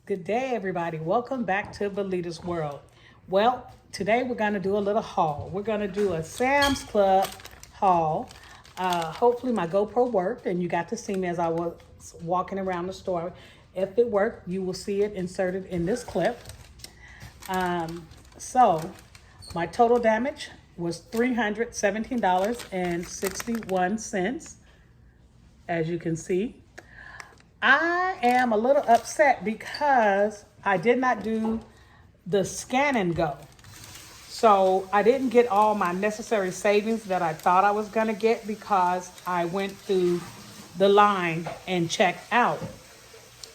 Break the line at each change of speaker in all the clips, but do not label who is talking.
Good day, everybody. Welcome back to Belita's World. Well, today we're going to do a little haul. We're going to do a Sam's Club haul. Hopefully my GoPro worked and you got to see me as I was walking around the store. If it worked, you will see it inserted in this clip. So my total damage was $317.61, as you can see. I am a little upset because I did not do the scan and go. So I didn't get all my necessary savings that I thought I was going to get because I went through the line and checked out.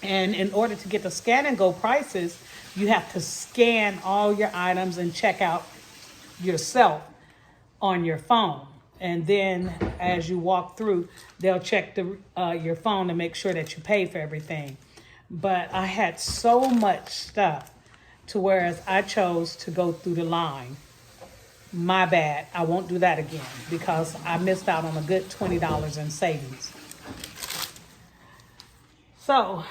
And in order to get the scan and go prices, you have to scan all your items and check out yourself on your phone. And then as you walk through, they'll check your phone to make sure that you pay for everything. But I had so much stuff to whereas I chose to go through the line. My bad. I won't do that again because I missed out on a good $20 in savings. So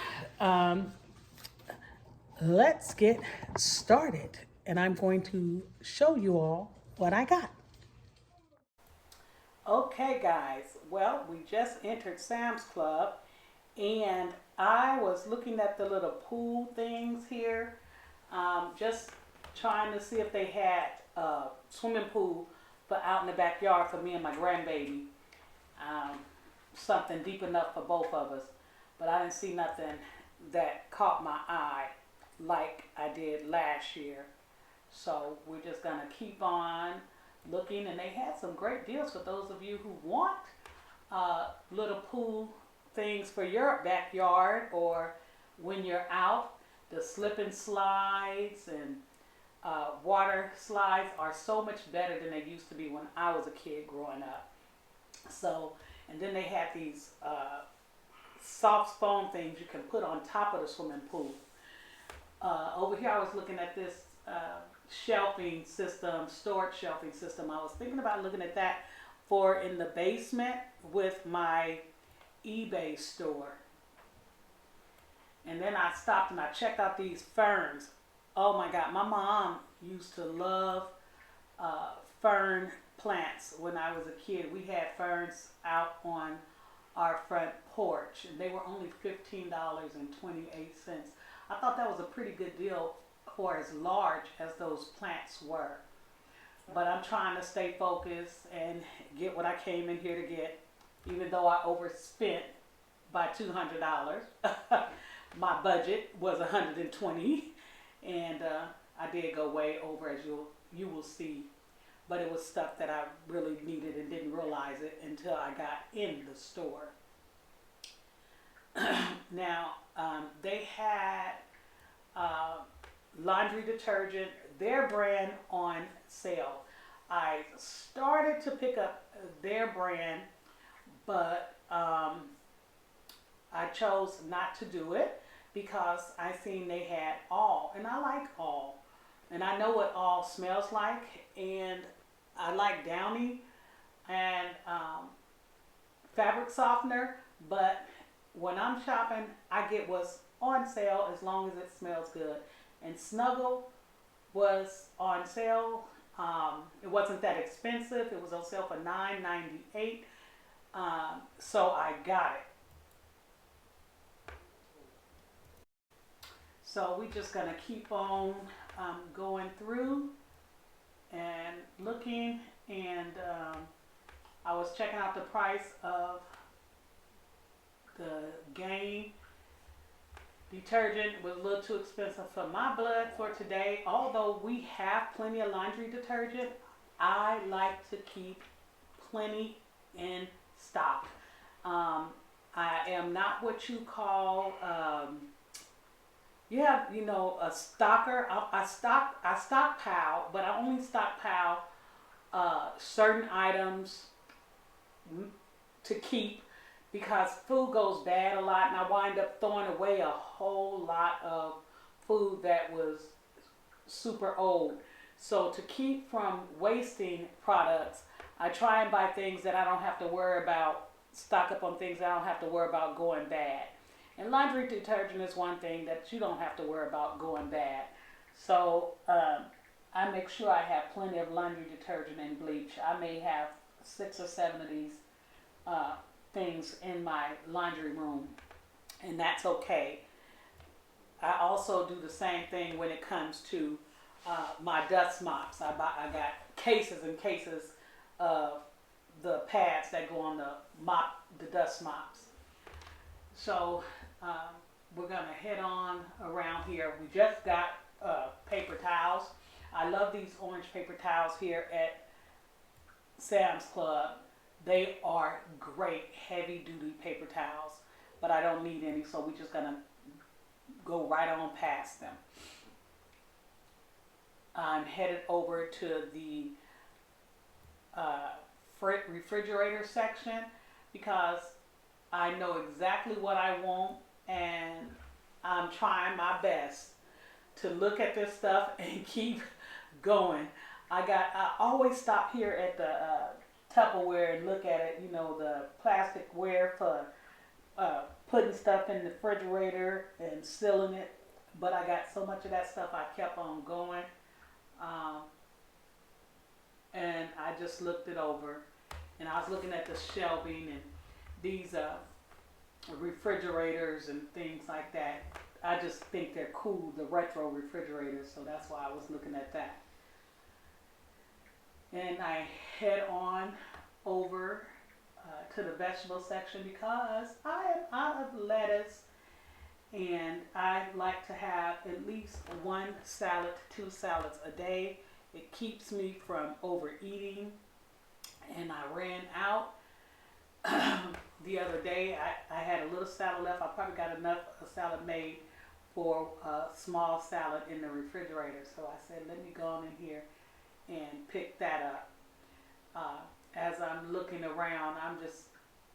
let's get started. And I'm going to show you all what I got. Okay, guys. Well, we just entered Sam's Club, and I was looking at the little pool things here, just trying to see if they had a swimming pool for out in the backyard for me and my grandbaby. Something deep enough for both of us. But I didn't see nothing that caught my eye like I did last year. So we're just going to keep on looking, and they had some great deals for those of you who want little pool things for your backyard or when you're out. The slip and slides and water slides are so much better than they used to be when I was a kid growing up. So, and then they had these soft foam things you can put on top of the swimming pool. Over here I was looking at this shelving system, storage shelving system. I was thinking about looking at that for in the basement with my eBay store. And then I stopped and I checked out these ferns. Oh my God, my mom used to love fern plants when I was a kid. We had ferns out on our front porch and they were only $15.28. I thought that was a pretty good deal for as large as those plants were. But I'm trying to stay focused and get what I came in here to get, even though I overspent by $200. My budget was $120, and I did go way over, as you will see. But it was stuff that I really needed and didn't realize it until I got in the store. Now, they had laundry detergent, their brand, on sale. I started to pick up their brand, but I chose not to do it because I seen they had all, and I like all, and I know what all smells like, and I like Downy and fabric softener, but when I'm shopping, I get what's on sale as long as it smells good. And Snuggle was on sale. It wasn't that expensive. It was on sale for $9.98. So I got it. So we're just gonna keep on going through and looking, and I was checking out the price of the Gain detergent. Was a little too expensive for my blood for today. Although we have plenty of laundry detergent, I like to keep plenty in stock. I am not what you call you have, a stocker. I stockpile, but I only stockpile certain items to keep because food goes bad a lot, and I wind up throwing away a whole lot of food that was super old. So to keep from wasting products, I try and buy things that I don't have to worry about, stock up on things that I don't have to worry about going bad. And laundry detergent is one thing that you don't have to worry about going bad. So I make sure I have plenty of laundry detergent and bleach. I may have 6 or 7 of these uh, things in my laundry room, and that's okay. I also do the same thing when it comes to my dust mops. I got cases and cases of the pads that go on the dust mops. So we're gonna head on around here. We just got paper towels. I love these orange paper towels here at Sam's Club. They are great heavy duty paper towels, but I don't need any, so we're just gonna go right on past them. I'm headed over to the uh, refrigerator section because I know exactly what I want, and I'm trying my best to look at this stuff and keep going. I always stop here at the Tupperware and look at it, the plastic ware for putting stuff in the refrigerator and sealing it. But I got so much of that stuff, I kept on going. Um, and I just looked it over, and I was looking at the shelving and these refrigerators and things like that. I just think they're cool, the retro refrigerators, so that's why I was looking at that. And I head on over to the vegetable section because I am out of lettuce, and I like to have at least 1 salad to 2 salads a day. It keeps me from overeating, and I ran out the other day. I had a little salad left. I probably got enough salad made for a small salad in the refrigerator. So I said, let me go on in here and pick that up. As I'm looking around, I'm just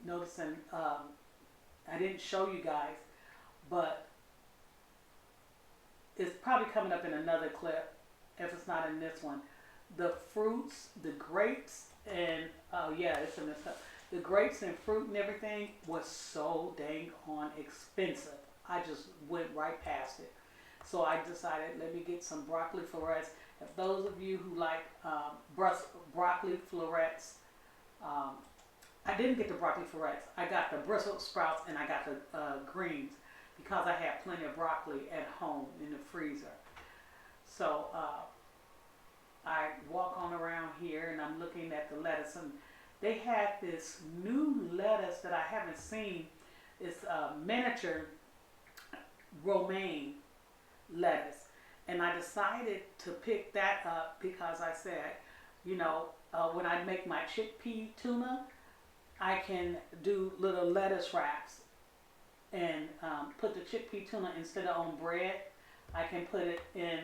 noticing, I didn't show you guys, but it's probably coming up in another clip if it's not in this one. The fruits, the grapes, and yeah, it's in this stuff. The grapes and fruit and everything was so dang on expensive. I just went right past it. So I decided, let me get some broccoli florets. If those of you who like broccoli florets, I didn't get the broccoli florets. I got the Brussels sprouts and I got the greens because I had plenty of broccoli at home in the freezer. So I walk on around here and I'm looking at the lettuce, and they had this new lettuce that I haven't seen. It's a miniature romaine lettuce, and I decided to pick that up because I said, when I make my chickpea tuna, I can do little lettuce wraps and put the chickpea tuna instead of on bread. I can put it in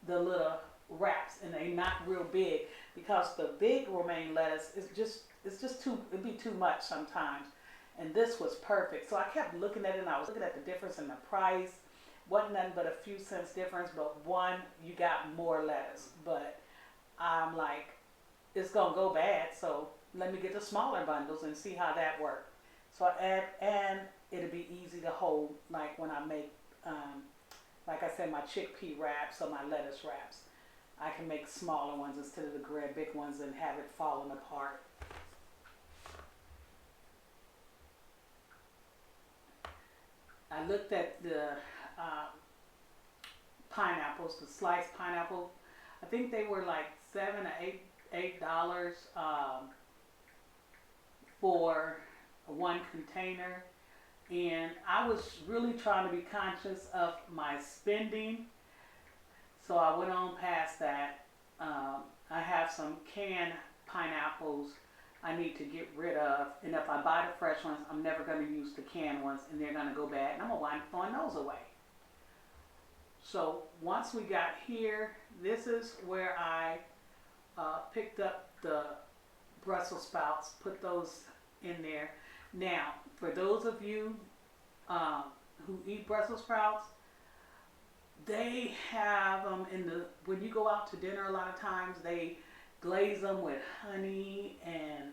the little wraps, and they're not real big because the big romaine lettuce is just too, it'd be too much sometimes. And this was perfect. So I kept looking at it, and I was looking at the difference in the price. Wasn't nothing but a few cents difference, but one, you got more lettuce. But I'm like, it's gonna go bad, so let me get the smaller bundles and see how that works. So I add, and it'll be easy to hold, like when I make, like I said, my chickpea wraps or my lettuce wraps. I can make smaller ones instead of the great big ones and have it falling apart. I looked at the pineapples, the sliced pineapple. I think they were like $7 or $8 for one container, and I was really trying to be conscious of my spending, so I went on past that. I have some canned pineapples I need to get rid of, and if I buy the fresh ones, I'm never going to use the canned ones, and they're going to go bad, and I'm going to wind up throwing those away. So once we got here, this is where I picked up the Brussels sprouts, put those in there. Now, for those of you who eat Brussels sprouts, they have them when you go out to dinner, a lot of times they glaze them with honey and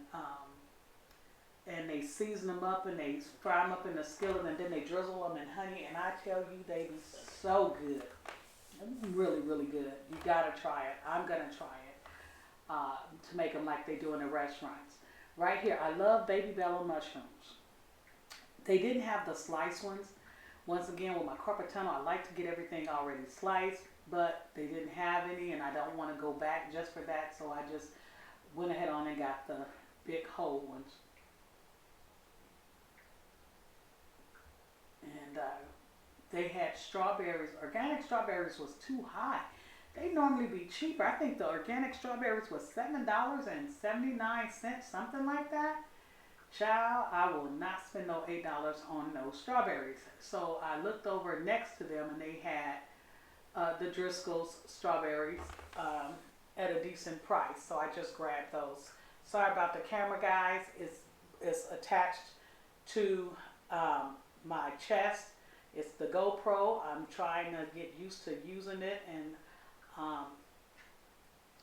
they season them up and they fry them up in the skillet and then they drizzle them in honey. And I tell you, they be so good. Really, really good. You gotta try it. I'm gonna try it to make them like they do in the restaurants. Right here, I love baby bella mushrooms. They didn't have the sliced ones. Once again, with my carpal tunnel, I like to get everything already sliced, but they didn't have any, and I don't want to go back just for that, so I just went ahead on and got the big whole ones. And they had strawberries. Organic strawberries was too high. They normally be cheaper. I think the organic strawberries was $7.79, something like that. Child, I will not spend no $8 on no strawberries. So I looked over next to them and they had the Driscoll's strawberries at a decent price. So I just grabbed those. Sorry about the camera, guys. It's attached to my chest. It's the GoPro. I'm trying to get used to using it, and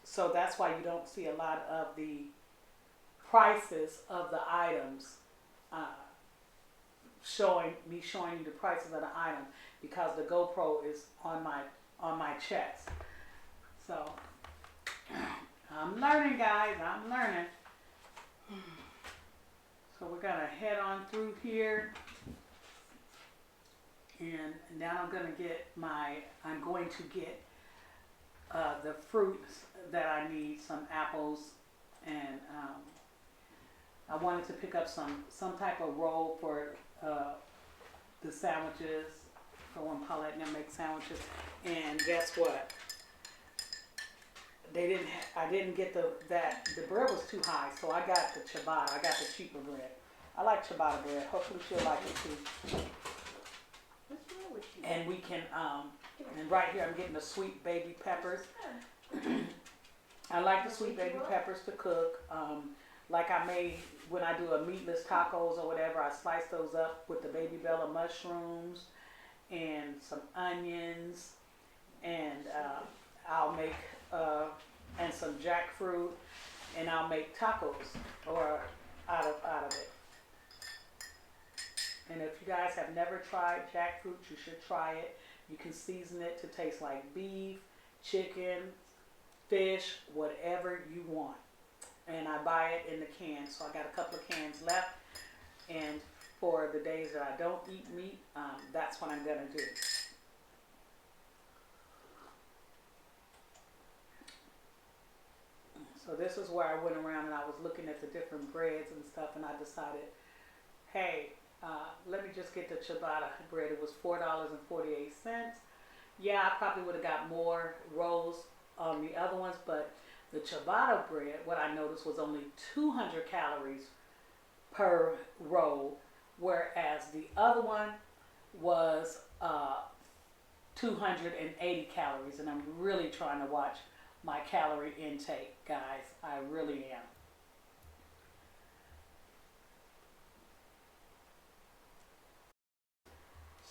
so that's why you don't see a lot of the prices of the items showing you the prices of the item, because the GoPro is on my chest. So I'm learning, guys. I'm learning. So we're gonna head on through here, and now I'm going to get the fruits that I need, some apples, and I wanted to pick up some type of roll for the sandwiches, for when Paulette and them make sandwiches. And guess what? I didn't get the bread was too high, so I got the ciabatta. I got the cheaper bread. I like ciabatta bread. Hopefully she'll like it too. And we can, and right here I'm getting the sweet baby peppers. I like the sweet baby peppers to cook. Like I made when I do a meatless tacos or whatever, I slice those up with the baby bella mushrooms and some onions, and I'll make, and some jackfruit, and I'll make tacos or out of it. And if you guys have never tried jackfruit, you should try it. You can season it to taste like beef, chicken, fish, whatever you want. And I buy it in the can, so I got a couple of cans left. And for the days that I don't eat meat, that's what I'm gonna do. So this is where I went around and I was looking at the different breads and stuff, and I decided, hey, let me just get the ciabatta bread. It was $4.48. Yeah, I probably would have got more rolls on the other ones, but the ciabatta bread, what I noticed, was only 200 calories per roll, whereas the other one was 280 calories. And I'm really trying to watch my calorie intake, guys. I really am.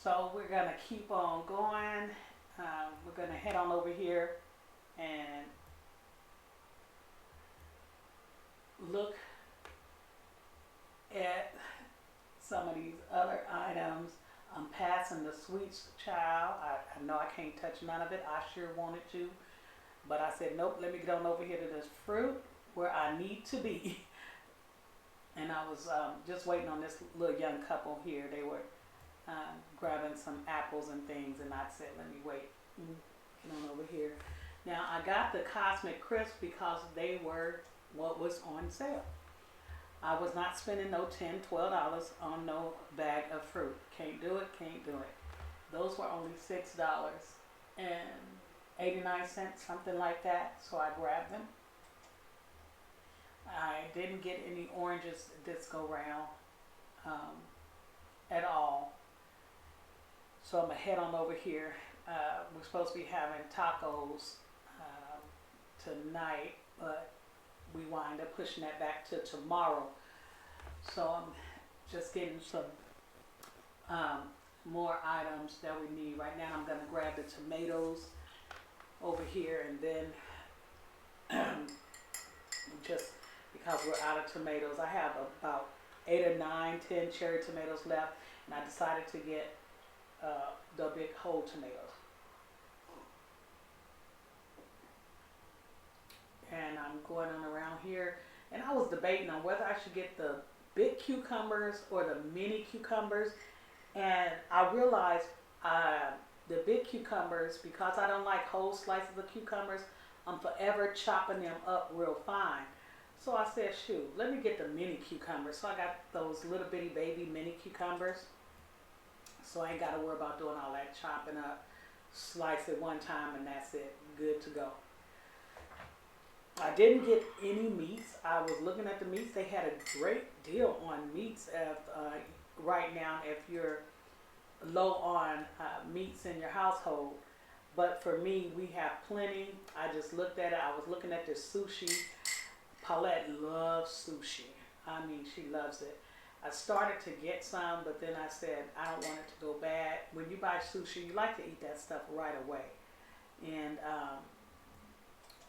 So we're going to keep on going. We're going to head on over here and look at some of these other items. I'm passing the sweets, child. I know I can't touch none of it. I sure wanted to, but I said, nope, let me get on over here to this fruit where I need to be. And I was just waiting on this little young couple here. They were grabbing some apples and things, and I said, let me wait, get on over here. Now I got the Cosmic Crisp because they were what was on sale. I was not spending no $10, $12 on no bag of fruit. Can't do it, can't do it. Those were only $6.89, something like that, so I grabbed them. I didn't get any oranges this go round at all. So I'm gonna head on over here. We're supposed to be having tacos tonight, but we wind up pushing that back to tomorrow. So I'm just getting some more items that we need. Right now I'm gonna grab the tomatoes over here, and then just because we're out of tomatoes, I have about 8 or 9, 10 cherry tomatoes left, and I decided to get the big whole tomatoes. And I'm going on around here, and I was debating on whether I should get the big cucumbers or the mini cucumbers, and I realized the big cucumbers, because I don't like whole slices of cucumbers, I'm forever chopping them up real fine. So I said, shoot, let me get the mini cucumbers. So I got those little bitty baby mini cucumbers. So I ain't got to worry about doing all that chopping up. Slice it one time and that's it. Good to go. I didn't get any meats. I was looking at the meats. They had a great deal on meats right now if you're low on meats in your household. But for me, we have plenty. I just looked at it. I was looking at this sushi. Paulette loves sushi. I mean, she loves it. I started to get some, but then I said, I don't want it to go bad. When you buy sushi, you like to eat that stuff right away. And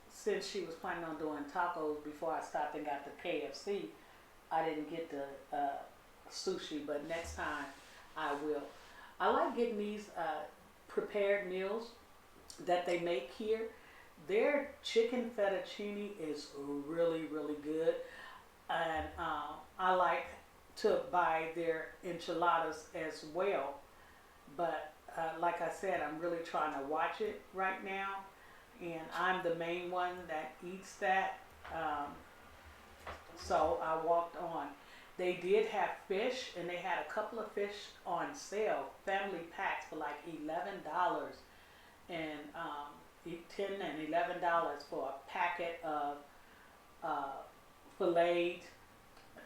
since she was planning on doing tacos before I stopped and got the KFC, I didn't get the sushi, but next time I will. I like getting these prepared meals that they make here. Their chicken fettuccine is really, really good. And I like to buy their enchiladas as well. But like I said, I'm really trying to watch it right now. And I'm the main one that eats that. So I walked on. They did have fish, and they had a couple of fish on sale, family packs for like $11, and $10 and $11 for a packet of filleted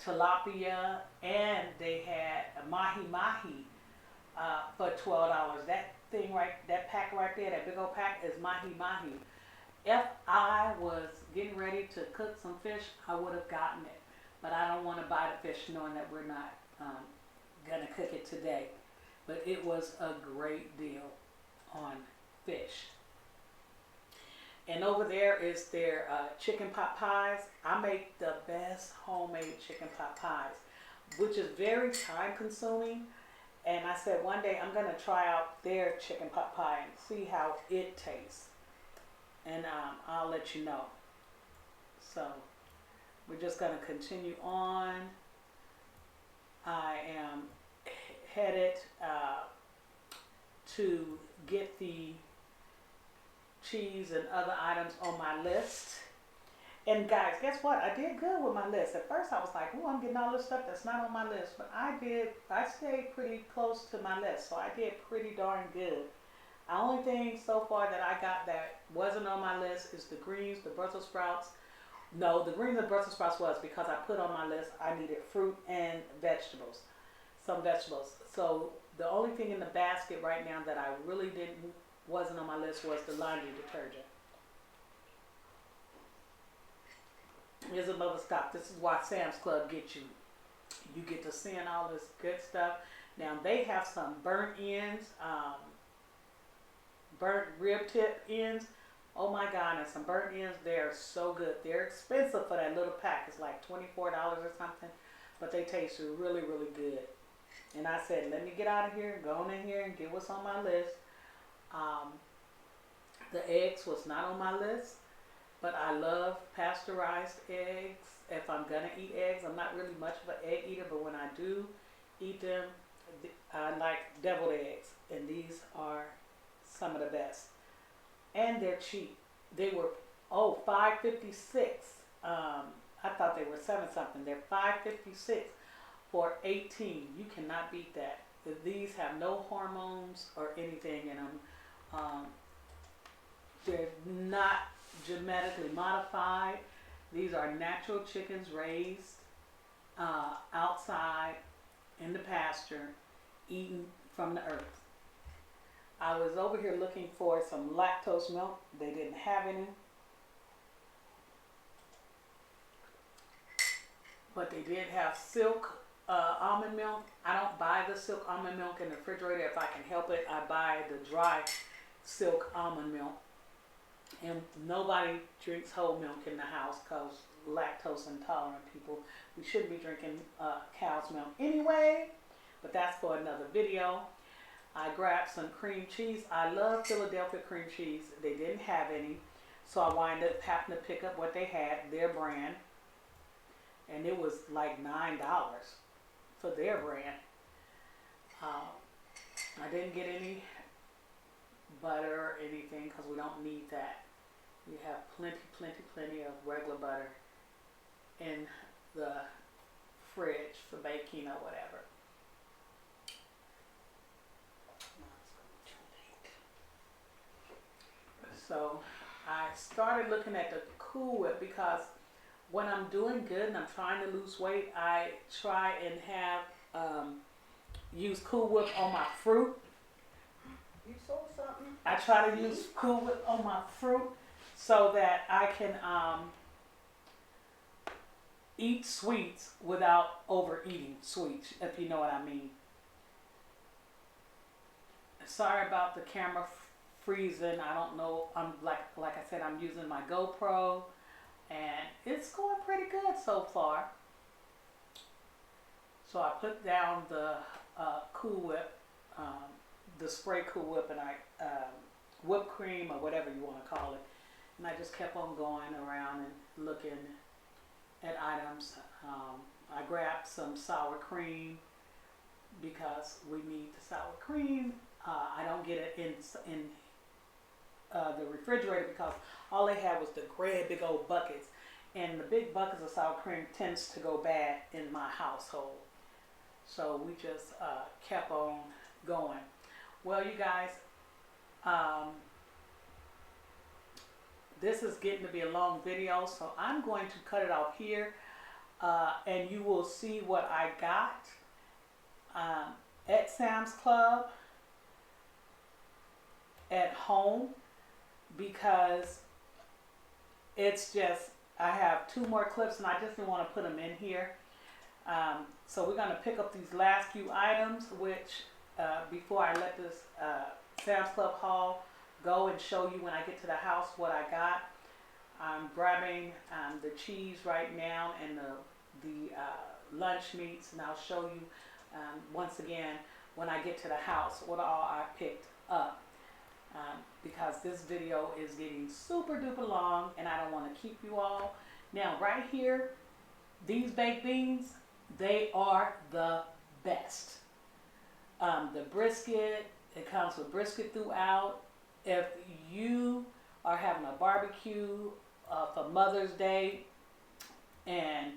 tilapia, and they had a mahi mahi for $12. That pack right there, that big old pack is mahi mahi. If I was getting ready to cook some fish, I would have gotten it. But I don't want to buy the fish knowing that we're not going to cook it today. But it was a great deal on fish. And over there is their chicken pot pies. I make the best homemade chicken pot pies, which is very time consuming. And I said one day I'm going to try out their chicken pot pie and see how it tastes. And I'll let you know. So we're just going to continue on. I am headed to get the cheese and other items on my list. And guys, guess what? I did good with my list. At first I was like, oh, I'm getting all this stuff that's not on my list. But I stayed pretty close to my list. So I did pretty darn good. The only thing so far that I got that wasn't on my list is the greens, the Brussels sprouts. No, the greens and Brussels sprouts was because I put on my list I needed fruit and vegetables, some vegetables. So the only thing in the basket right now that I really wasn't on my list was the laundry detergent. Here's another stop. This is why Sam's Club gets you. You get to seeing all this good stuff. Now they have some burnt ends, burnt rib tip ends. Oh my God, and some burnt ends, they're so good. They're expensive for that little pack. It's like $24 or something, but they taste really, really good. And I said, let me get out of here, go in here and get what's on my list. The eggs was not on my list, but I love pasteurized eggs. If I'm gonna eat eggs, I'm not really much of an egg eater, but when I do eat them, I like deviled eggs, and these are some of the best. And they're cheap. They were $5.56. I thought they were $7 something. They're $5.56 for 18. You cannot beat that. These have no hormones or anything in them. They're not genetically modified. These are natural chickens raised outside in the pasture, eaten from the earth. I was over here looking for some lactose milk. They didn't have any. But they did have silk almond milk. I don't buy the silk almond milk in the refrigerator. If I can help it, I buy the dry silk almond milk. And nobody drinks whole milk in the house because lactose intolerant people. We shouldn't be drinking cow's milk anyway, but that's for another video. I grabbed some cream cheese. I love Philadelphia cream cheese. They didn't have any, so I wound up having to pick up what they had, their brand, and it was like $9 for their brand. I didn't get any butter or anything because we don't need that. We have plenty of regular butter in the fridge for baking or whatever. So I started looking at the Cool Whip because when I'm doing good and I'm trying to lose weight, I try and have use Cool Whip on my fruit.
You saw something?
I try to use Cool Whip on my fruit so that I can eat sweets without overeating sweets, if you know what I mean. Sorry about the camera freezing. I don't know. I'm like I said, I'm using my GoPro, and it's going pretty good so far. So I put down the Cool Whip, the spray Cool Whip, and whipped cream or whatever you want to call it, and I just kept on going around and looking at items. I grabbed some sour cream because we need the sour cream. I don't get it in the refrigerator because all they had was the great big old buckets, and the big buckets of sour cream tends to go bad in my household. So we just kept on going. Well, you guys, this is getting to be a long video, so I'm going to cut it off here, and you will see what I got at Sam's Club at home, because it's just, I have 2 more clips and I just didn't want to put them in here. So we're going to pick up these last few items, which before I let this Sam's Club haul go and show you when I get to the house what I got. I'm grabbing the cheese right now and the lunch meats, and I'll show you once again when I get to the house what all I picked up. Because this video is getting super duper long and I don't want to keep you all. Now right here, these baked beans, they are the best. The brisket, it comes with brisket throughout. If you are having a barbecue for Mother's Day and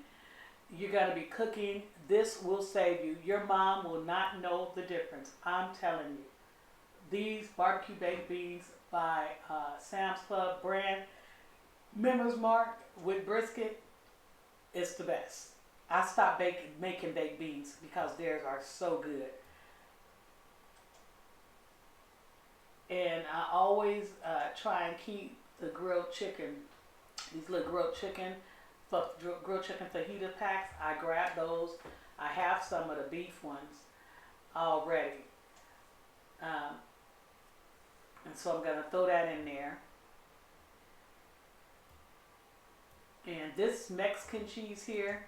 you're going to be cooking, this will save you. Your mom will not know the difference. I'm telling you. These barbecue baked beans by Sam's Club brand, Members Mark with brisket, it's the best. I stopped making baked beans because theirs are so good. And I always try and keep the grilled chicken, these little grilled chicken fajita packs. I grab those. I have some of the beef ones already. And so I'm going to throw that in there. And this Mexican cheese here,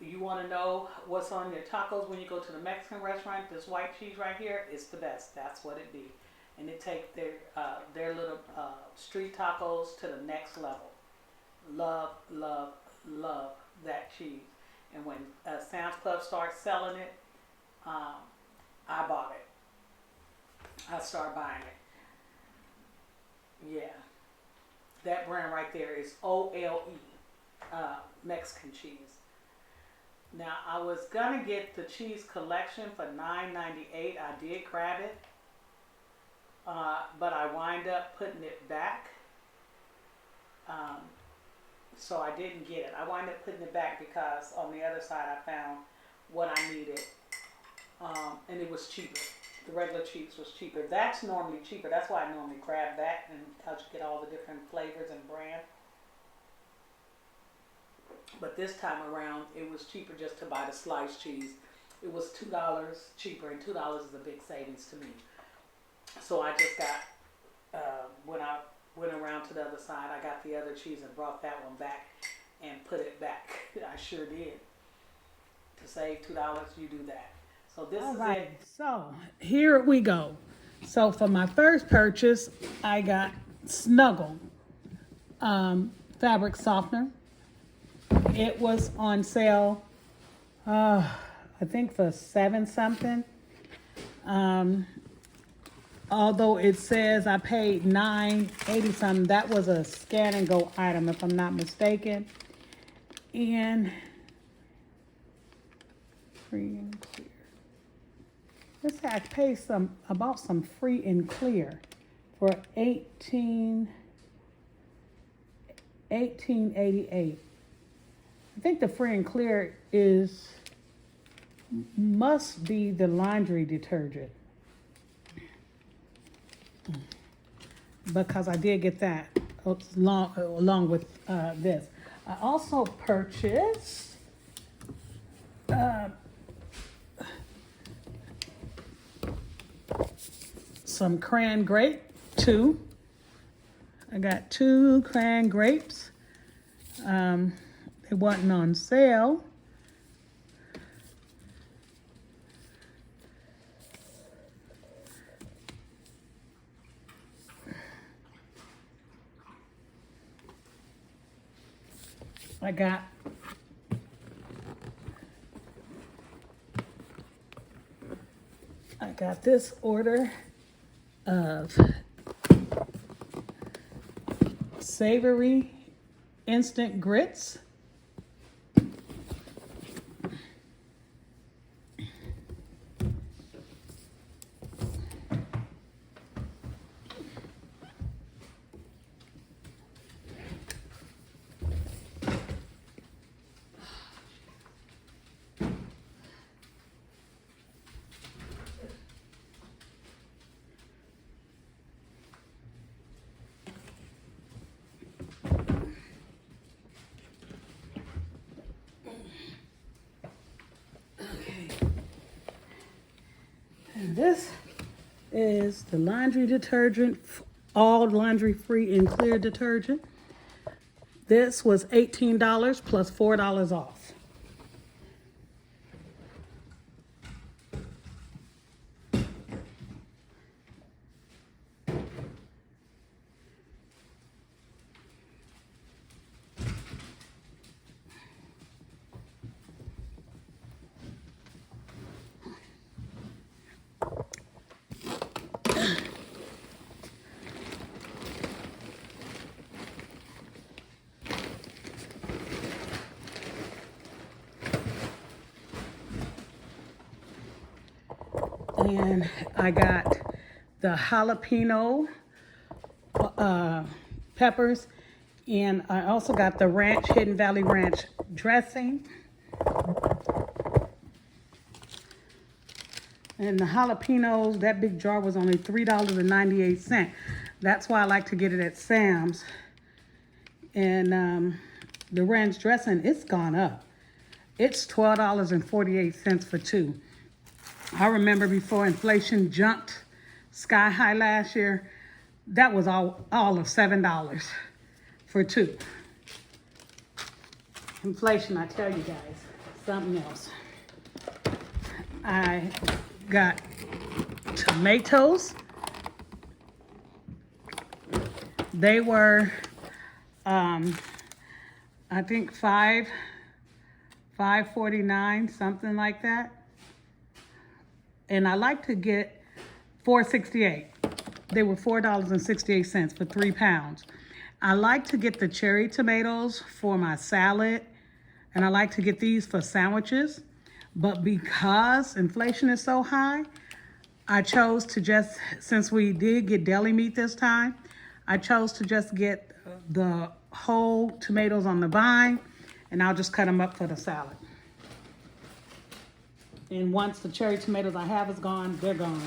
you want to know what's on your tacos when you go to the Mexican restaurant, this white cheese right here, it's the best. That's what it be. And it take their little street tacos to the next level. Love, love, love that cheese. And when Sam's Club starts selling it, I bought it. I started buying it. Yeah. That brand right there is OLE, Mexican cheese. Now, I was going to get the cheese collection for $9.98. I did grab it. But I wind up putting it back. So I didn't get it. I wind up putting it back because on the other side I found what I needed. And it was cheaper. The regular cheese was cheaper. That's normally cheaper. That's why I normally grab that, and how you get all the different flavors and brand. But this time around, it was cheaper just to buy the sliced cheese. It was $2 cheaper, and $2 is a big savings to me. So I just got, when I went around to the other side. I got the other cheese and brought that one back and put it back. I sure did. To save $2, you do that. So this is it. So here we go. So for my first purchase, I got Snuggle fabric softener. It was on sale, I think for $7 something. Although it says I paid $9.80 something, that was a scan and go item if I'm not mistaken. And free and clear. Let's say I paid about some free and clear for $18.88. I think the free and clear must be the laundry detergent, because I did get that along with this. I also purchased some cran grape, two. I got 2 cran grapes. It wasn't on sale. I got this order of savory instant grits. And this is the laundry detergent, all laundry free and clear detergent. This was $18 plus $4 off. And I got the jalapeno peppers, and I also got the ranch, Hidden Valley Ranch dressing. And the jalapenos, that big jar was only $3.98. That's why I like to get it at Sam's. And the ranch dressing, it's gone up. It's $12.48 for 2. I remember before inflation jumped sky high last year, that was all of $7 for 2. Inflation, I tell you guys, something else. I got tomatoes. They were, I think $5.49, something like that. And I like to get $4.68. They were $4.68 for 3 pounds. I like to get the cherry tomatoes for my salad, and I like to get these for sandwiches. But because inflation is so high, I chose to just, since we did get deli meat this time, I chose to just get the whole tomatoes on the vine, and I'll just cut them up for the salad. And once the cherry tomatoes I have is gone, they're gone.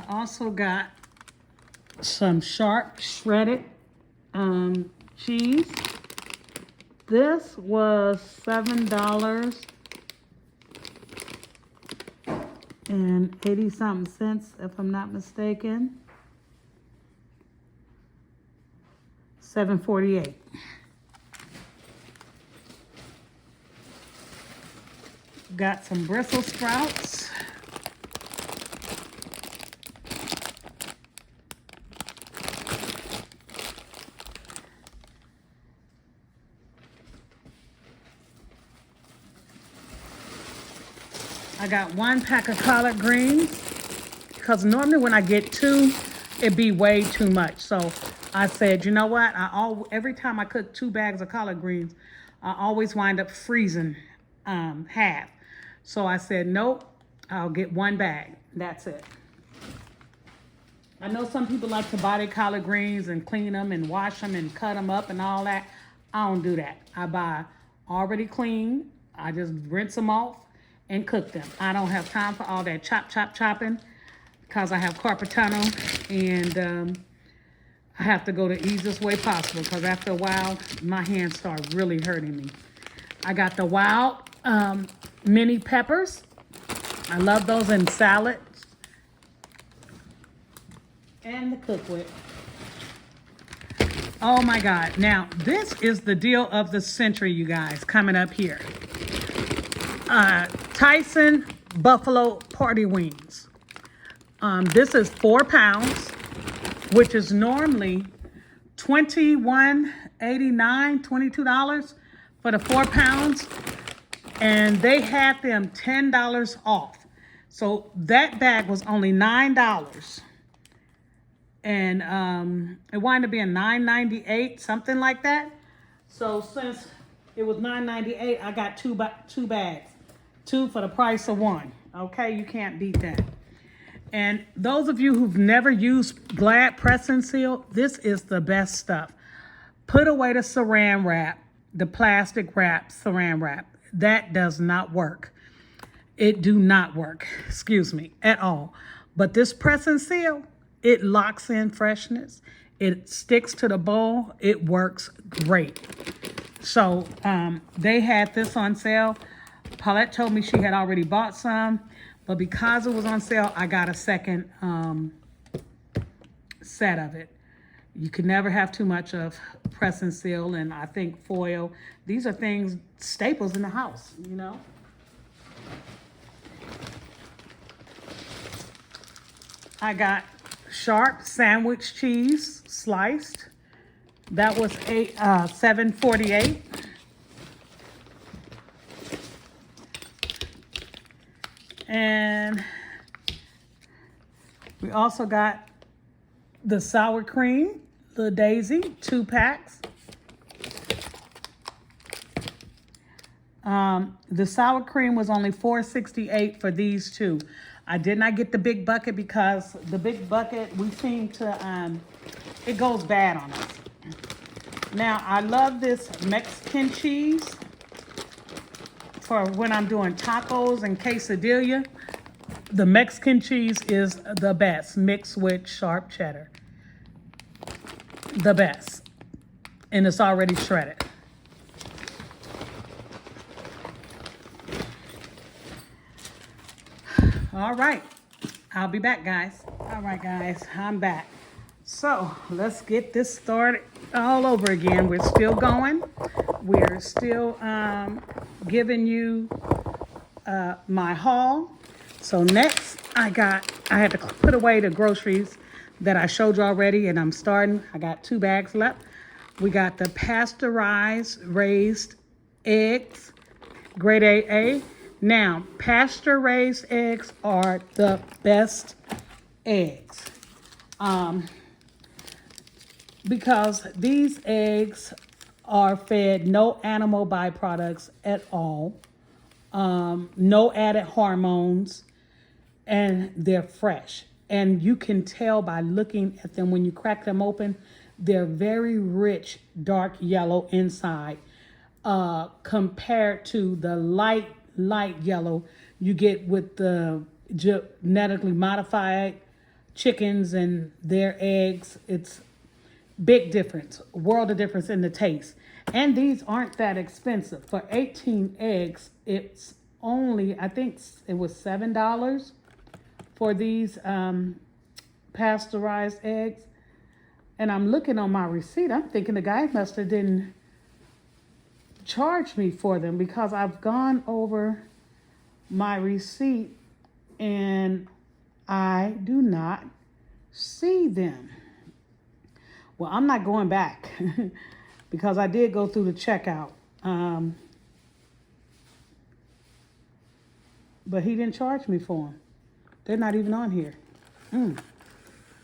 also got some Sharp shredded cheese. This was $7.80-something, if I'm not mistaken. $7.48. Got some Brussels sprouts. I got 1 pack of collard greens because normally when I get 2, it'd be way too much. So I said, you know what? Every time I cook 2 bags of collard greens, I always wind up freezing half. So I said, nope, I'll get 1 bag. That's it. I know some people like to buy their collard greens and clean them and wash them and cut them up and all that. I don't do that. I buy already clean. I just rinse them off and cook them. I don't have time for all that chopping because I have carpal tunnel and I have to go the easiest way possible because after a while, my hands start really hurting me. I got the wild mini peppers. I love those in salads. And the Cook Whip. Oh my God. Now, this is the deal of the century, you guys, coming up here. Tyson Buffalo Party Wings. This is 4 pounds, which is normally $21.89, $22 for the 4 pounds. And they had them $10 off. So that bag was only $9. And it wound up being $9.98, something like that. So since it was $9.98, I got two bags. 2 for the price of 1. Okay, you can't beat that. And those of you who've never used Glad Press and Seal, this is the best stuff. Put away the saran wrap, the plastic wrap, saran wrap. That does not work. It do not work, excuse me, at all. But this Press and Seal, it locks in freshness. It sticks to the bowl. It works great. So they had this on sale. Paulette told me she had already bought some, but because it was on sale, I got a second set of it. You can never have too much of Press and Seal, and I think foil. These are things, staples in the house, you know. I got Sharp sandwich cheese sliced. That was $7.48. And we also got the sour cream, the Daisy, 2 packs. The sour cream was only $4.68 for these 2. I did not get the big bucket because the big bucket, we seem to, it goes bad on us. Now, I love this Mexican cheese for when I'm doing tacos and quesadilla. The Mexican cheese is the best, mixed with sharp cheddar. The best. And it's already shredded. All right, I'll be back, guys. All right, guys, I'm back. So let's get this started all over again. We're still going. We're still giving you my haul. So next, I had to put away the groceries that I showed you already, and I'm starting. I got 2 bags left. We got the pasteurized raised eggs, grade AA. Now, pasture-raised eggs are the best eggs because these eggs are fed no animal byproducts at all, no added hormones, and they're fresh. And you can tell by looking at them when you crack them open, they're very rich, dark yellow inside compared to the light yellow you get with the genetically modified chickens and their eggs. It's big difference, world of difference in the taste. And these aren't that expensive. For 18 eggs, it's only, I think it was $7 for these pasteurized eggs. And I'm looking on my receipt. I'm thinking the guy must have didn't charge me for them, because I've gone over my receipt and I do not see them. Well, I'm not going back because I did go through the checkout. But he didn't charge me for them. They're not even on here.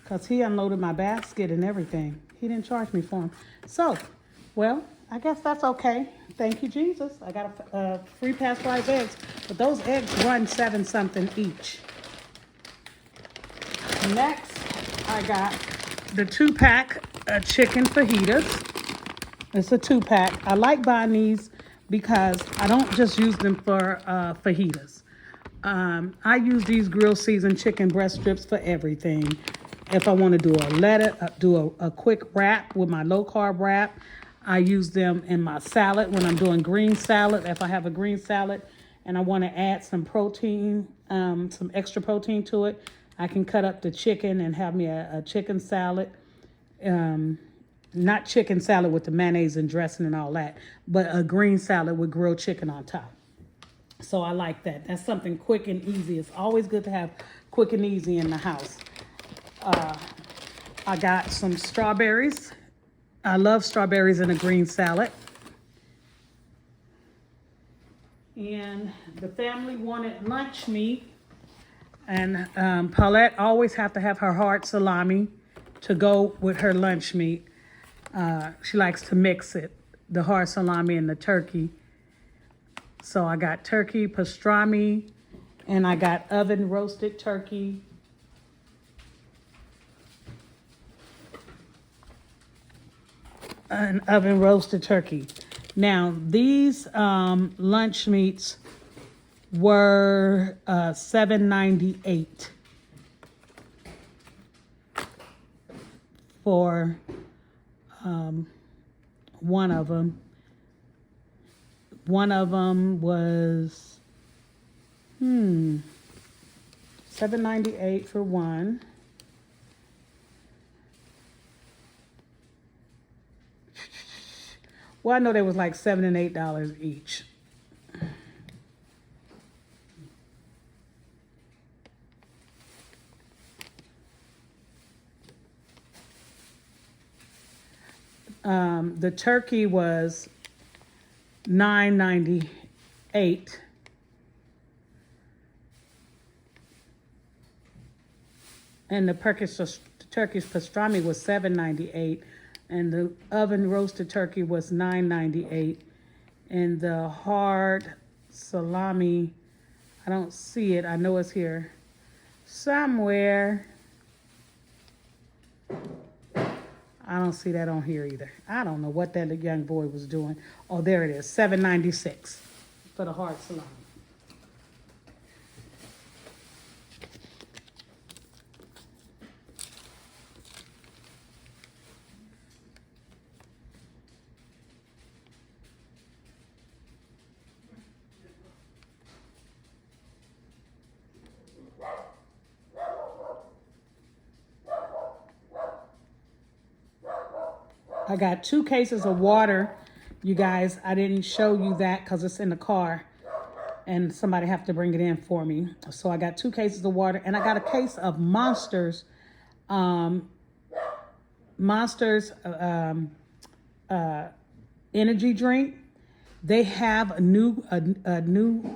Because he unloaded my basket and everything. He didn't charge me for them. So, well, I guess that's okay. Thank you, Jesus. I got a free pasteurized eggs. But those eggs run 7 something each. Next, I got the 2-pack chicken fajitas. It's a 2-pack. I like buying these because I don't just use them for fajitas. I use these grill seasoned chicken breast strips for everything. If I want to do a quick wrap with my low carb wrap, I use them in my salad when I'm doing green salad. If I have a green salad and I want to add some protein, some extra protein to it, I can cut up the chicken and have me a chicken salad. Not chicken salad with the mayonnaise and dressing and all that, but a green salad with grilled chicken on top. So I like that. That's something quick and easy. It's always good to have quick and easy in the house. I got some strawberries. I love strawberries in a green salad. And the family wanted lunch meat. And Paulette always have to have her hard salami to go with her lunch meat. She likes to mix it, the hard salami and the turkey. So I got turkey pastrami, and I got oven roasted turkey. An oven roasted turkey. Now these lunch meats were $7.98 for one of them. One of them was $7.98 for one. Well, I know they was like $7 and $8 each. The turkey was $9.98. And the turkey's pastrami was $7.98. And the oven roasted turkey was $9.98. And the hard salami, I don't see it. I know it's here somewhere. I don't see that on here either. I don't know what that young boy was doing. Oh, there it is, $7.96 for the hard salami. I got 2 cases of water, you guys. I didn't show you that because it's in the car and somebody have to bring it in for me. So I got 2 cases of water, and I got a case of Monsters, energy drink. They have a new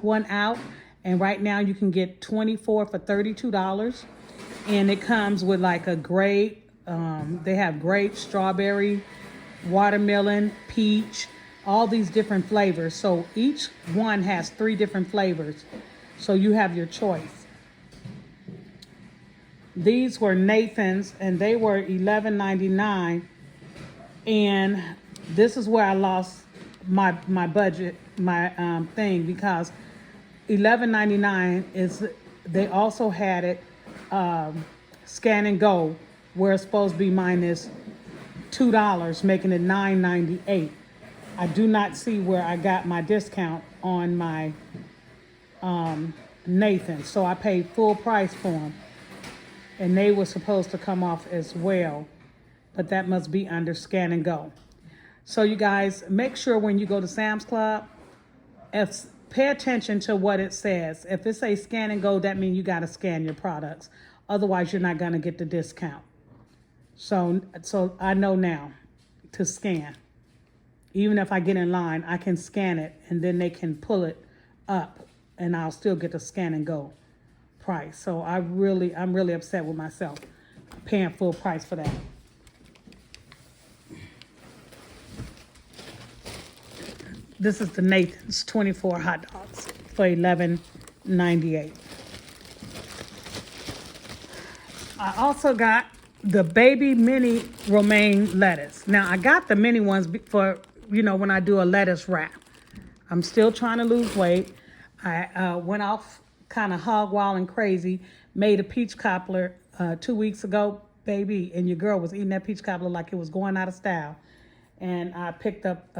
one out, and right now you can get 24 for $32, and it comes with like a grape. They have grape, strawberry, watermelon, peach, all these different flavors. So each one has 3 different flavors. So you have your choice. These were Nathan's, and they were $11.99. And this is where I lost my budget, my thing, because $11.99 is. They also had it Scan and Go, where it's supposed to be minus $2, making it $9.98. I do not see where I got my discount on my Nathan, so I paid full price for them, and they were supposed to come off as well, but that must be under Scan and Go. So you guys, make sure when you go to Sam's Club, pay attention to what it says. If it says Scan and Go, that means you got to scan your products. Otherwise, you're not going to get the discount. So I know now to scan. Even if I get in line, I can scan it, and then they can pull it up, and I'll still get the Scan and Go price. So I'm really upset with myself paying full price for that. This is the Nathan's 24 hot dogs for $11.98. I also got the baby mini romaine lettuce. Now I got the mini ones for, when I do a lettuce wrap. I'm still trying to lose weight. I went off kind of hog wild and crazy, made a peach cobbler 2 weeks ago, baby, and your girl was eating that peach cobbler like it was going out of style. And I picked up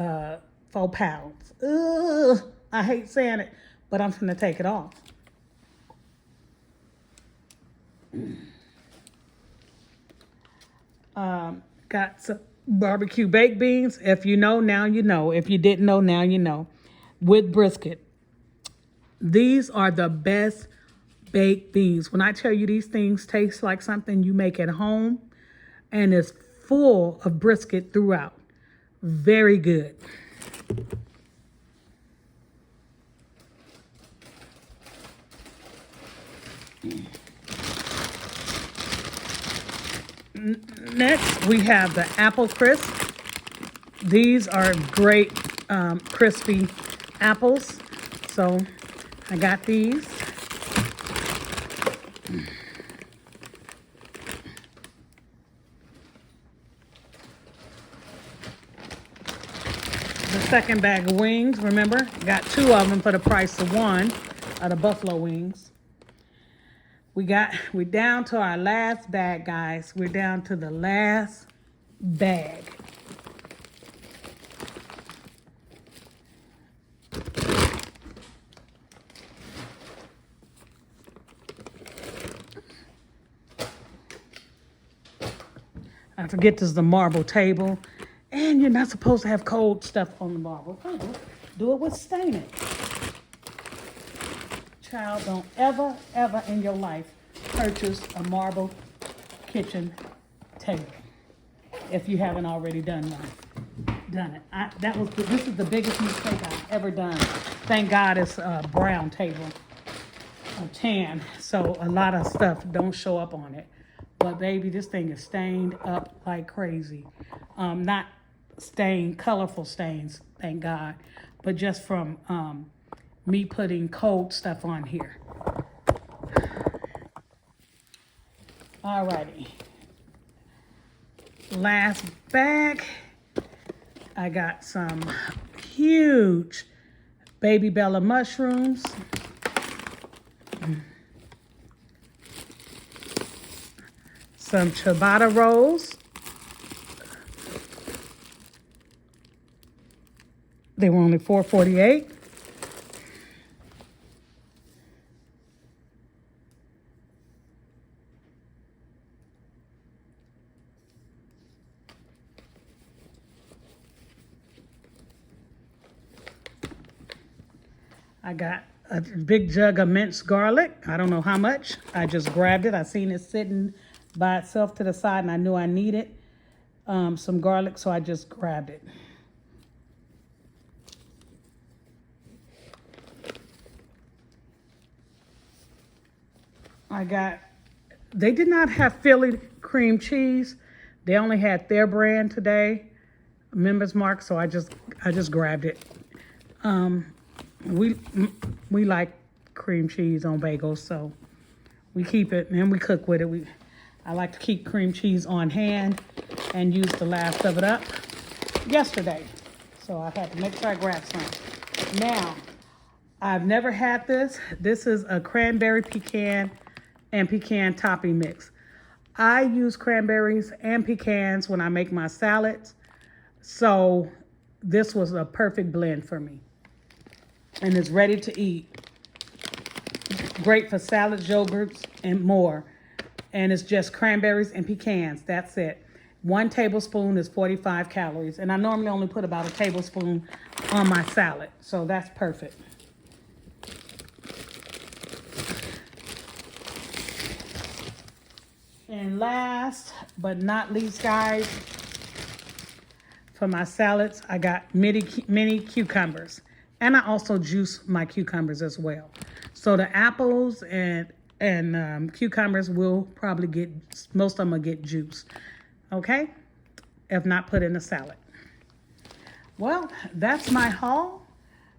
4 pounds. Ugh, I hate saying it, but I'm gonna take it off. Got some barbecue baked beans. If you know, now you know. If you didn't know, now you know. With brisket. These are the best baked beans. When I tell you these things taste like something you make at home, and it's full of brisket throughout. Very good. Next, we have the apple crisp. These are great crispy apples. So I got these. The second bag of wings, remember? Got 2 of them for the price of 1 of the buffalo wings. We're down to our last bag, guys. We're down to the last bag. I forget this is the marble table. And you're not supposed to have cold stuff on the marble. Do it with staining. Child, don't ever in your life purchase a marble kitchen table if you haven't already done it. This is the biggest mistake I've ever done. Thank God it's a brown table, a tan, so a lot of stuff don't show up on it. But baby, this thing is stained up like crazy. Not stained, colorful stains, thank God, but just from me putting cold stuff on here. Alrighty. Last bag. I got some huge Baby Bella mushrooms. Some ciabatta rolls. They were only $4.48. I got a big jug of minced garlic. I don't know how much. I just grabbed it. I seen it sitting by itself to the side, and I knew I needed some garlic, so I just grabbed it. They did not have Philly cream cheese. They only had their brand today, Members Mark, so I just grabbed it. We like cream cheese on bagels, so we keep it and we cook with it. I like to keep cream cheese on hand and use the last of it up yesterday. So I had to make sure I grab some. Now, I've never had this. This is a cranberry pecan and pecan topping mix. I use cranberries and pecans when I make my salads. So this was a perfect blend for me. And it's ready to eat. Great for salads, yogurts, and more. And it's just cranberries and pecans. That's it. 1 tablespoon is 45 calories. And I normally only put about a tablespoon on my salad. So that's perfect. And last but not least, guys, for my salads, I got mini cucumbers. And I also juice my cucumbers as well. So the apples and cucumbers will probably get, most of them will get juice. Okay? If not, put in the salad. Well, that's my haul.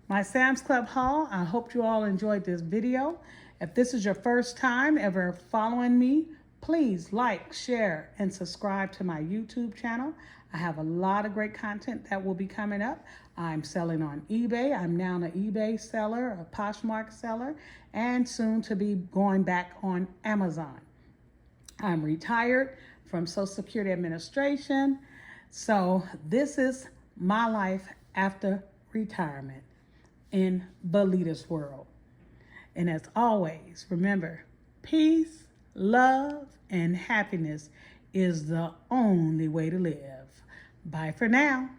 My Sam's Club haul. I hope you all enjoyed this video. If this is your first time ever following me, please like, share, and subscribe to my YouTube channel. I have a lot of great content that will be coming up. I'm selling on eBay. I'm now an eBay seller, a Poshmark seller, and soon to be going back on Amazon. I'm retired from Social Security Administration. So this is my life after retirement in Belita's world. And as always, remember, peace, love, and happiness is the only way to live. Bye for now.